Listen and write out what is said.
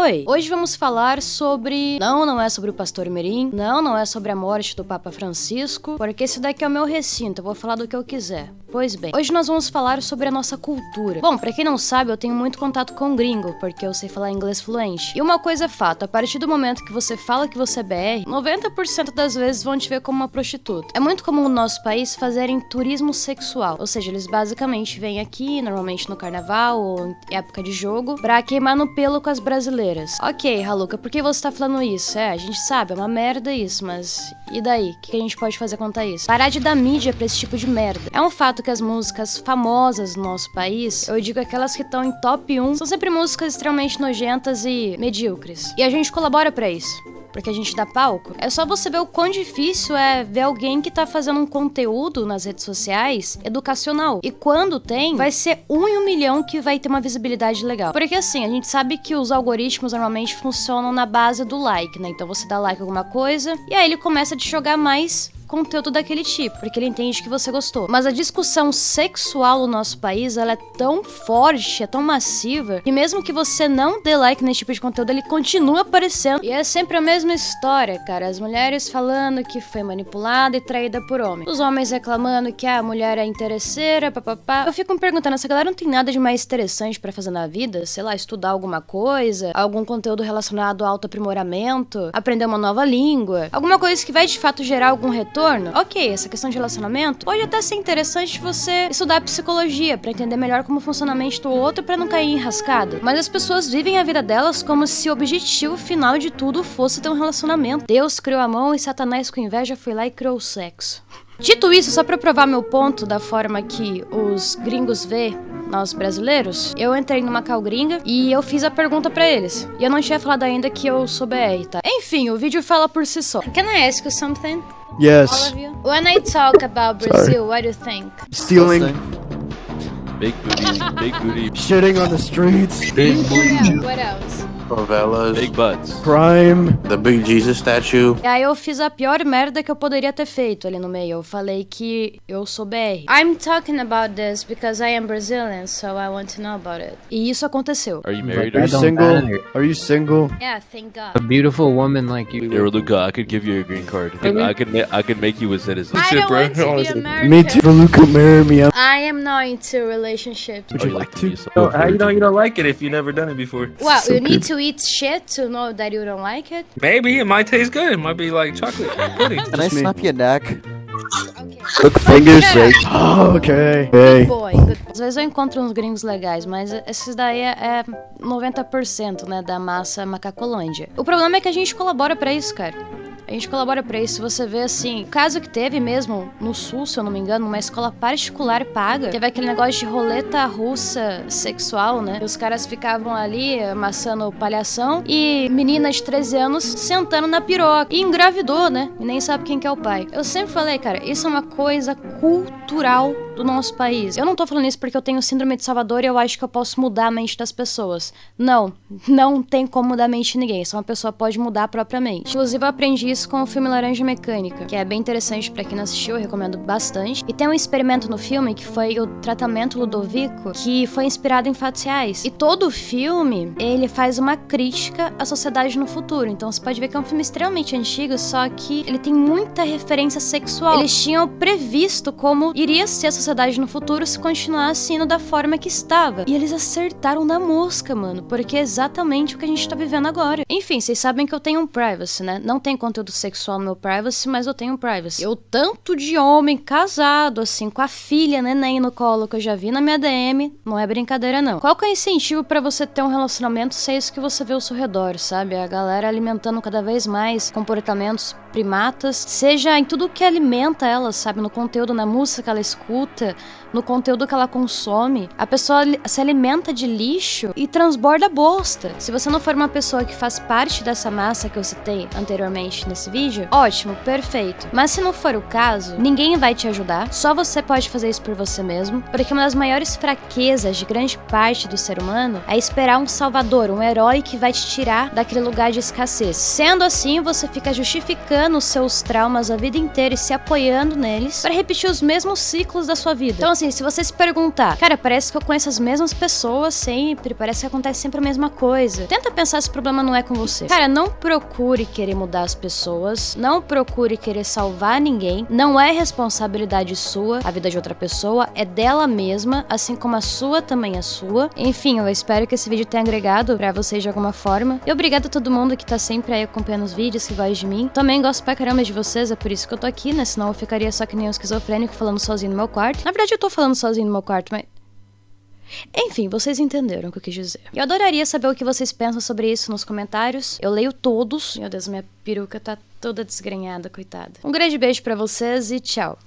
Oi, hoje vamos falar sobre... Não é sobre o Pastor Mirim, não é sobre a morte do Papa Francisco, porque esse daqui é o meu recinto, eu vou falar do que eu quiser. Pois bem, hoje nós vamos falar sobre a nossa cultura. Bom, pra quem não sabe, eu tenho muito contato com gringo, porque eu sei falar inglês fluente. E uma coisa é fato, a partir do momento que você fala que você é BR, 90% das vezes vão te ver como uma prostituta. É muito comum no nosso país fazerem turismo sexual, ou seja, eles basicamente vêm aqui, normalmente no carnaval ou em época de jogo, pra queimar no pelo com as brasileiras. Ok, Haluca, por que você tá falando isso? A gente sabe, é uma merda isso, mas e daí? O que a gente pode fazer quanto a isso? Parar de dar mídia pra esse tipo de merda. É um fato que as músicas famosas no nosso país, eu digo aquelas que estão em top 1, são sempre músicas extremamente nojentas e medíocres. E a gente colabora pra isso, porque a gente dá palco. É só você ver o quão difícil é ver alguém que tá fazendo um conteúdo nas redes sociais educacional. E quando tem, vai ser 1 em 1 milhão que vai ter uma visibilidade legal. Porque assim, a gente sabe que os algoritmos normalmente funcionam na base do like, né? Então você dá like em alguma coisa e aí ele começa a te jogar mais conteúdo daquele tipo, porque ele entende que você gostou. Mas a discussão sexual no nosso país, ela é tão forte, é tão massiva, que mesmo que você não dê like nesse tipo de conteúdo, ele continua aparecendo. E é sempre a mesma história, cara. As mulheres falando que foi manipulada e traída por homem. Os homens reclamando que a mulher é interesseira, papapá. Eu fico me perguntando, essa galera não tem nada de mais interessante pra fazer na vida? Sei lá, estudar alguma coisa, algum conteúdo relacionado ao autoaprimoramento, aprender uma nova língua, alguma coisa que vai de fato gerar algum retorno? Ok, essa questão de relacionamento pode até ser interessante você estudar psicologia pra entender melhor como funciona a mente do outro pra não cair em enrascada. Mas as pessoas vivem a vida delas como se o objetivo final de tudo fosse ter um relacionamento. Deus criou a mão e Satanás com inveja foi lá e criou o sexo. Dito isso, só pra provar meu ponto da forma que os gringos vê nós brasileiros, eu entrei numa call gringa e eu fiz a pergunta pra eles. E eu não tinha falado ainda que eu sou BR, tá? Enfim, o vídeo fala por si só. Can I ask you something? Yes. All of you? When I talk about Brazil, what do you think? Stealing, Big booty, shitting on the streets, big booty, What else? Favelas, big butts. crime. the big Jesus statue. E aí eu fiz a pior merda que eu poderia ter feito ali no meio. Eu falei que eu sou BR. I'm talking about this because I am Brazilian, so I want to know about it. E isso aconteceu. Are you married Are or you something? single? matter. Are you single? Yeah, thank God. A beautiful woman like you. Here, Luca, I could give you a green card. I could make you a citizen. I don't want to be American. Me too. Luca, marry me. I am not into relationships. Would Oh, you like to be to? so- So how you know you don't like it if you never done it before? Well, So you need good. to eat shit to know that you don't like it. Maybe it might taste good. It might be like chocolate pudding. Can I Just me. snap your neck? Okay. Look, fingers sake. Oh, okay. Hey. Boy, good. Às vezes eu encontro uns gringos legais, mas esses daí é 90%, né, da massa macacolândia. O problema é que a gente colabora pra isso, cara. A gente colabora pra isso. Você vê, assim, o caso que teve mesmo no Sul, se eu não me engano, numa escola particular paga, teve aquele negócio de roleta russa sexual, né? E os caras ficavam ali amassando palhação e menina de 13 anos sentando na piroca. E engravidou, né? E nem sabe quem que é o pai. Eu sempre falei, cara, isso é uma coisa cultural do nosso país. Eu não tô falando isso porque eu tenho síndrome de Salvador e eu acho que eu posso mudar a mente das pessoas. Não tem como mudar a mente de ninguém. Só uma pessoa pode mudar a própria mente. Inclusive, eu aprendi isso com o filme Laranja Mecânica, que é bem interessante pra quem não assistiu, eu recomendo bastante. E tem um experimento no filme que foi o tratamento Ludovico, que foi inspirado em fatos reais. E todo o filme, ele faz uma crítica à sociedade no futuro. Então você pode ver que é um filme extremamente antigo, só que ele tem muita referência sexual. Eles tinham previsto como iria ser a sociedade no futuro se continuasse indo da forma que estava. E eles acertaram na mosca, mano, porque é exatamente o que a gente tá vivendo agora. Enfim, vocês sabem que eu tenho um privacy, né? Não tem conteúdo sexual no meu privacy, mas eu tenho um privacy. Eu tanto de homem casado, assim, com a filha, neném no colo, que eu já vi na minha DM, não é brincadeira, não. Qual que é o incentivo pra você ter um relacionamento se é isso que você vê ao seu redor, sabe? A galera alimentando cada vez mais comportamentos primatas, seja em tudo que alimenta ela, sabe? No conteúdo, na música que ela escuta, no conteúdo que ela consome. A pessoa se alimenta de lixo e transborda bosta. Se você não for uma pessoa que faz parte dessa massa que eu citei anteriormente nesse vídeo, ótimo, perfeito. Mas se não for o caso, ninguém vai te ajudar, só você pode fazer isso por você mesmo, porque uma das maiores fraquezas de grande parte do ser humano é esperar um salvador, um herói que vai te tirar daquele lugar de escassez. Sendo assim, você fica justificando carregando os seus traumas a vida inteira e se apoiando neles pra repetir os mesmos ciclos da sua vida. Então assim, se você se perguntar, cara, parece que eu conheço as mesmas pessoas sempre, parece que acontece sempre a mesma coisa. Tenta pensar se o problema não é com você. Cara, não procure querer mudar as pessoas, não procure querer salvar ninguém, não é responsabilidade sua, a vida de outra pessoa é dela mesma, assim como a sua também é sua. Enfim, eu espero que esse vídeo tenha agregado pra vocês de alguma forma. E obrigado a todo mundo que tá sempre aí acompanhando os vídeos, que gosta de mim. Também gosto pra caramba de vocês, é por isso que eu tô aqui, né? Senão eu ficaria só que nem um esquizofrênico falando sozinho no meu quarto. Na verdade, eu tô falando sozinho no meu quarto, mas... Enfim, vocês entenderam o que eu quis dizer. Eu adoraria saber o que vocês pensam sobre isso nos comentários. Eu leio todos. Meu Deus, minha peruca tá toda desgrenhada, coitada. Um grande beijo pra vocês e tchau.